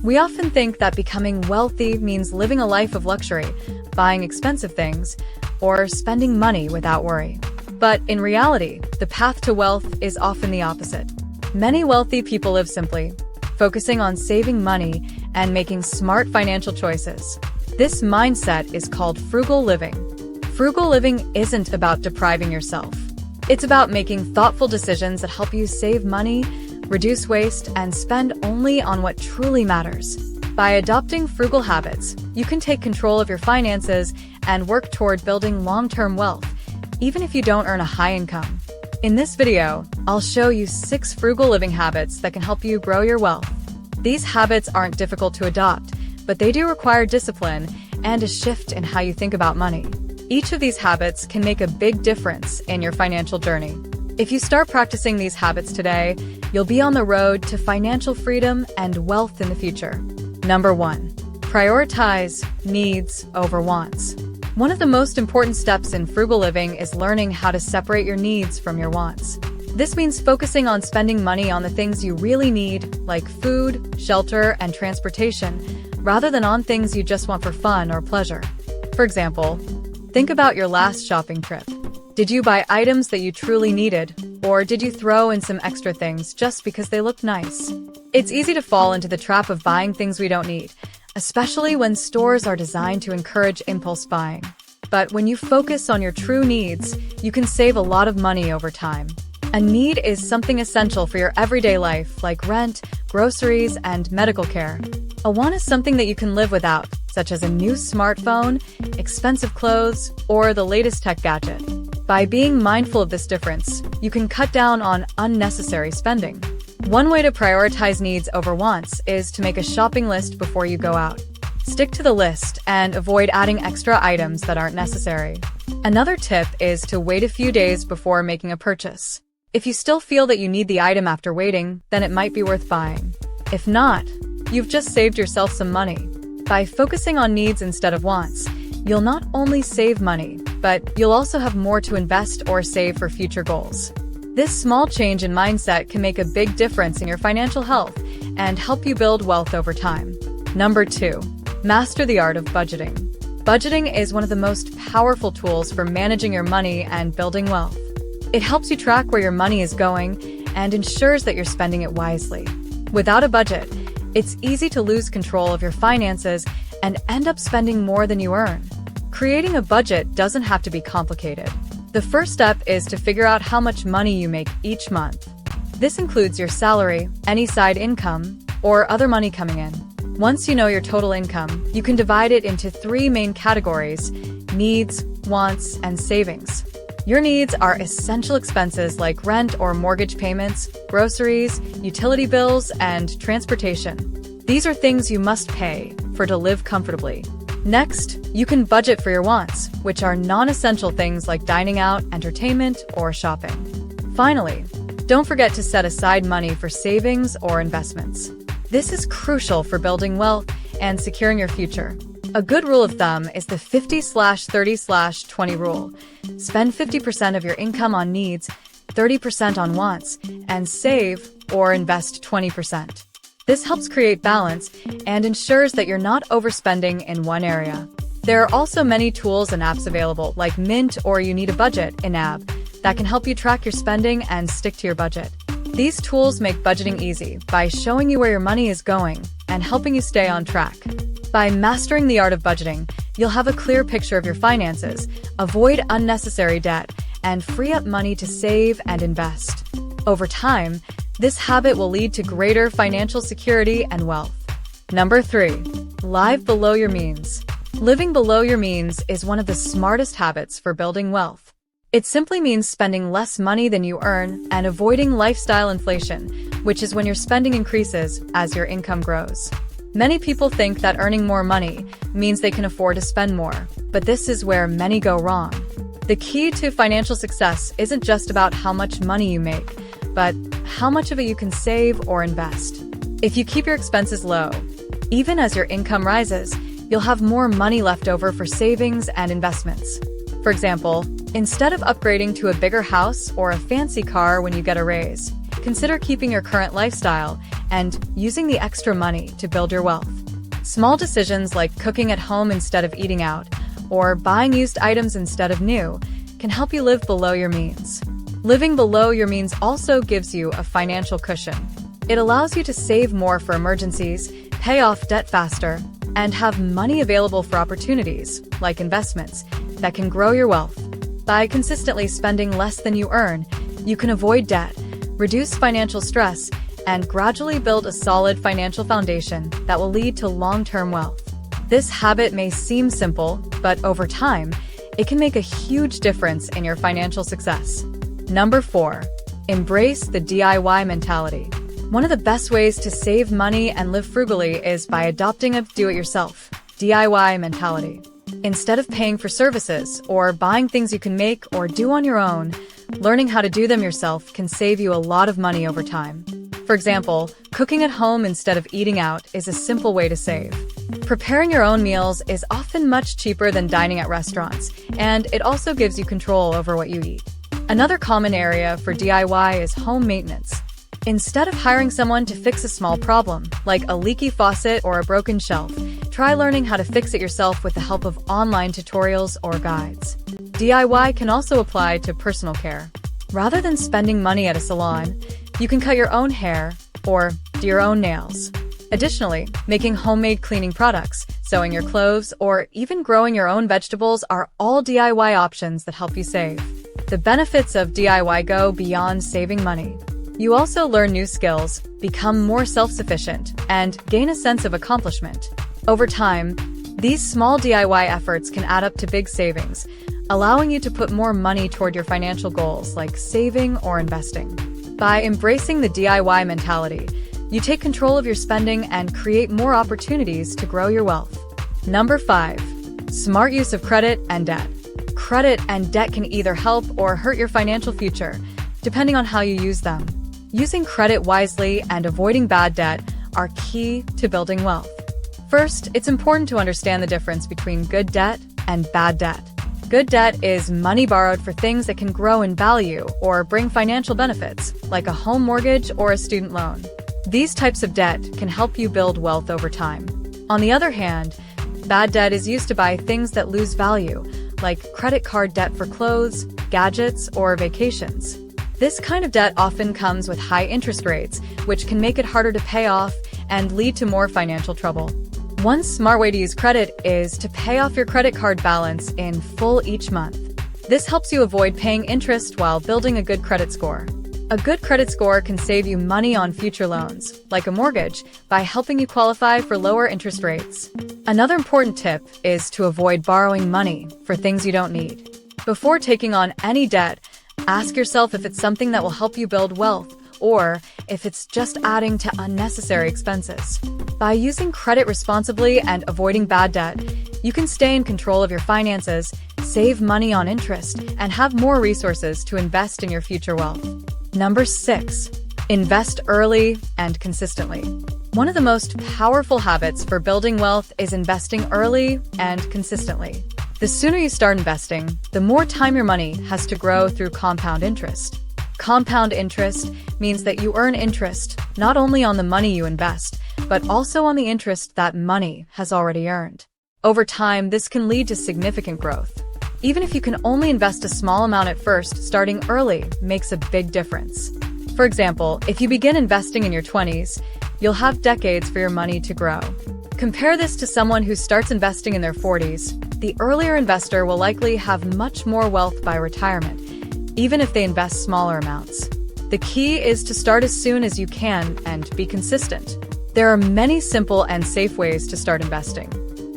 We often think that becoming wealthy means living a life of luxury, buying expensive things, or spending money without worry. But in reality, the path to wealth is often the opposite. Many wealthy people live simply, focusing on saving money and making smart financial choices. This mindset is called frugal living. Frugal living isn't about depriving yourself. It's about making thoughtful decisions that help you save money, reduce waste, and spend only on what truly matters. By adopting frugal habits, you can take control of your finances and work toward building long-term wealth, even if you don't earn a high income. In this video, I'll show you 6 frugal living habits that can help you grow your wealth. These habits aren't difficult to adopt, but they do require discipline and a shift in how you think about money. Each of these habits can make a big difference in your financial journey. If you start practicing these habits today, you'll be on the road to financial freedom and wealth in the future. Number 1. Prioritize needs over wants. One of the most important steps in frugal living is learning how to separate your needs from your wants. This means focusing on spending money on the things you really need, like food, shelter, and transportation, rather than on things you just want for fun or pleasure. For example, think about your last shopping trip. Did you buy items that you truly needed, or did you throw in some extra things just because they looked nice? It's easy to fall into the trap of buying things we don't need, especially when stores are designed to encourage impulse buying. But when you focus on your true needs, you can save a lot of money over time. A need is something essential for your everyday life, like rent, groceries, and medical care. A want is something that you can live without, such as a new smartphone, expensive clothes, or the latest tech gadget. By being mindful of this difference, you can cut down on unnecessary spending. One way to prioritize needs over wants is to make a shopping list before you go out. Stick to the list and avoid adding extra items that aren't necessary. Another tip is to wait a few days before making a purchase. If you still feel that you need the item after waiting, then it might be worth buying. If not, you've just saved yourself some money. By focusing on needs instead of wants, you'll not only save money, but you'll also have more to invest or save for future goals. This small change in mindset can make a big difference in your financial health and help you build wealth over time. Number 2. Master the art of budgeting. Budgeting is one of the most powerful tools for managing your money and building wealth. It helps you track where your money is going and ensures that you're spending it wisely. Without a budget, it's easy to lose control of your finances and end up spending more than you earn. Creating a budget doesn't have to be complicated. The first step is to figure out how much money you make each month. This includes your salary, any side income, or other money coming in. Once you know your total income, you can divide it into 3 main categories: needs, wants, and savings. Your needs are essential expenses like rent or mortgage payments, groceries, utility bills, and transportation. These are things you must pay for to live comfortably. Next, you can budget for your wants, which are non-essential things like dining out, entertainment, or shopping. Finally, don't forget to set aside money for savings or investments. This is crucial for building wealth and securing your future. A good rule of thumb is the 50/30/20 rule. Spend 50% of your income on needs, 30% on wants, and save or invest 20%. This helps create balance and ensures that you're not overspending in one area. There are also many tools and apps available, like Mint or You Need a Budget, an app, that can help you track your spending and stick to your budget. These tools make budgeting easy by showing you where your money is going and helping you stay on track. By mastering the art of budgeting, you'll have a clear picture of your finances, avoid unnecessary debt, and free up money to save and invest. Over time, this habit will lead to greater financial security and wealth. Number 3. Live below your means. Living below your means is one of the smartest habits for building wealth. It simply means spending less money than you earn and avoiding lifestyle inflation, which is when your spending increases as your income grows. Many people think that earning more money means they can afford to spend more, but this is where many go wrong. The key to financial success isn't just about how much money you make, but how much of it you can save or invest. If you keep your expenses low, even as your income rises, you'll have more money left over for savings and investments. For example, instead of upgrading to a bigger house or a fancy car when you get a raise, consider keeping your current lifestyle and using the extra money to build your wealth. Small decisions like cooking at home instead of eating out, or buying used items instead of new, can help you live below your means. Living below your means also gives you a financial cushion. It allows you to save more for emergencies, pay off debt faster, and have money available for opportunities, like investments, that can grow your wealth. By consistently spending less than you earn, you can avoid debt, reduce financial stress, and gradually build a solid financial foundation that will lead to long-term wealth. This habit may seem simple, but over time, it can make a huge difference in your financial success. Number 4. Embrace the DIY mentality. One of the best ways to save money and live frugally is by adopting a do-it-yourself (DIY) mentality. Instead of paying for services or buying things you can make or do on your own, learning how to do them yourself can save you a lot of money over time. For example, cooking at home instead of eating out is a simple way to save. Preparing your own meals is often much cheaper than dining at restaurants, and it also gives you control over what you eat. Another common area for DIY is home maintenance. Instead of hiring someone to fix a small problem, like a leaky faucet or a broken shelf, try learning how to fix it yourself with the help of online tutorials or guides. DIY can also apply to personal care. Rather than spending money at a salon, you can cut your own hair or do your own nails. Additionally, making homemade cleaning products, sewing your clothes, or even growing your own vegetables are all DIY options that help you save. The benefits of DIY go beyond saving money. You also learn new skills, become more self-sufficient, and gain a sense of accomplishment. Over time, these small DIY efforts can add up to big savings, allowing you to put more money toward your financial goals like saving or investing. By embracing the DIY mentality, you take control of your spending and create more opportunities to grow your wealth. Number 5. Smart use of credit and debt. Credit and debt can either help or hurt your financial future, depending on how you use them. Using credit wisely and avoiding bad debt are key to building wealth. First, it's important to understand the difference between good debt and bad debt. Good debt is money borrowed for things that can grow in value or bring financial benefits, like a home mortgage or a student loan. These types of debt can help you build wealth over time. On the other hand, bad debt is used to buy things that lose value, like credit card debt for clothes, gadgets, or vacations. This kind of debt often comes with high interest rates, which can make it harder to pay off and lead to more financial trouble. One smart way to use credit is to pay off your credit card balance in full each month. This helps you avoid paying interest while building a good credit score. A good credit score can save you money on future loans, like a mortgage, by helping you qualify for lower interest rates. Another important tip is to avoid borrowing money for things you don't need. Before taking on any debt, ask yourself if it's something that will help you build wealth or if it's just adding to unnecessary expenses. By using credit responsibly and avoiding bad debt, you can stay in control of your finances, save money on interest, and have more resources to invest in your future wealth. Number 6. Invest early and consistently. One of the most powerful habits for building wealth is investing early and consistently. The sooner you start investing, the more time your money has to grow through compound interest. Compound interest means that you earn interest not only on the money you invest, but also on the interest that money has already earned. Over time, this can lead to significant growth. Even if you can only invest a small amount at first, starting early makes a big difference. For example, if you begin investing in your 20s, you'll have decades for your money to grow. Compare this to someone who starts investing in their 40s. The earlier investor will likely have much more wealth by retirement, even if they invest smaller amounts. The key is to start as soon as you can and be consistent. There are many simple and safe ways to start investing.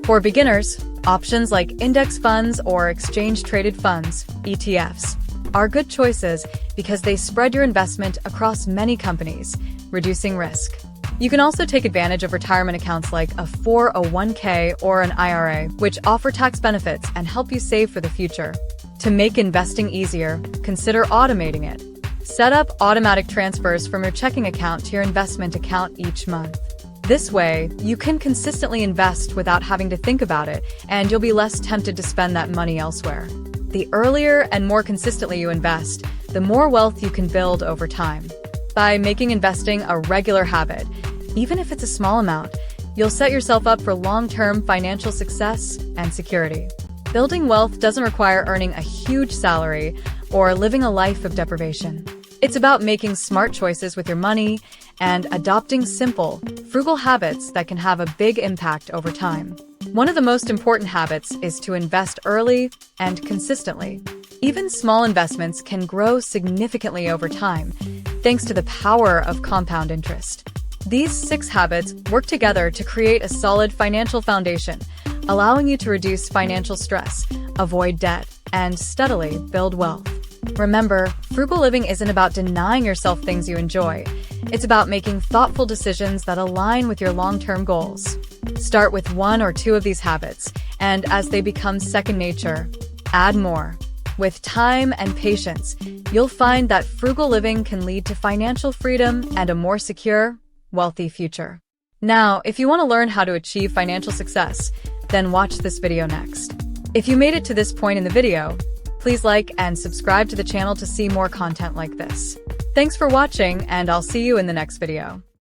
For beginners, options like index funds or exchange-traded funds, ETFs, are good choices because they spread your investment across many companies, reducing risk. You can also take advantage of retirement accounts like a 401k or an IRA, which offer tax benefits and help you save for the future. To make investing easier, consider automating it. Set up automatic transfers from your checking account to your investment account each month. This way, you can consistently invest without having to think about it, and you'll be less tempted to spend that money elsewhere. The earlier and more consistently you invest, the more wealth you can build over time. By making investing a regular habit, even if it's a small amount, you'll set yourself up for long-term financial success and security. Building wealth doesn't require earning a huge salary or living a life of deprivation. It's about making smart choices with your money and adopting simple, frugal habits that can have a big impact over time. One of the most important habits is to invest early and consistently. Even small investments can grow significantly over time, thanks to the power of compound interest. These 6 habits work together to create a solid financial foundation, allowing you to reduce financial stress, avoid debt, and steadily build wealth. Remember, frugal living isn't about denying yourself things you enjoy. It's about making thoughtful decisions that align with your long-term goals. Start with 1 or 2 of these habits, and as they become second nature, add more. With time and patience, you'll find that frugal living can lead to financial freedom and a more secure, wealthy future. Now, if you want to learn how to achieve financial success, then watch this video next. If you made it to this point in the video, please like and subscribe to the channel to see more content like this. Thanks for watching, and I'll see you in the next video.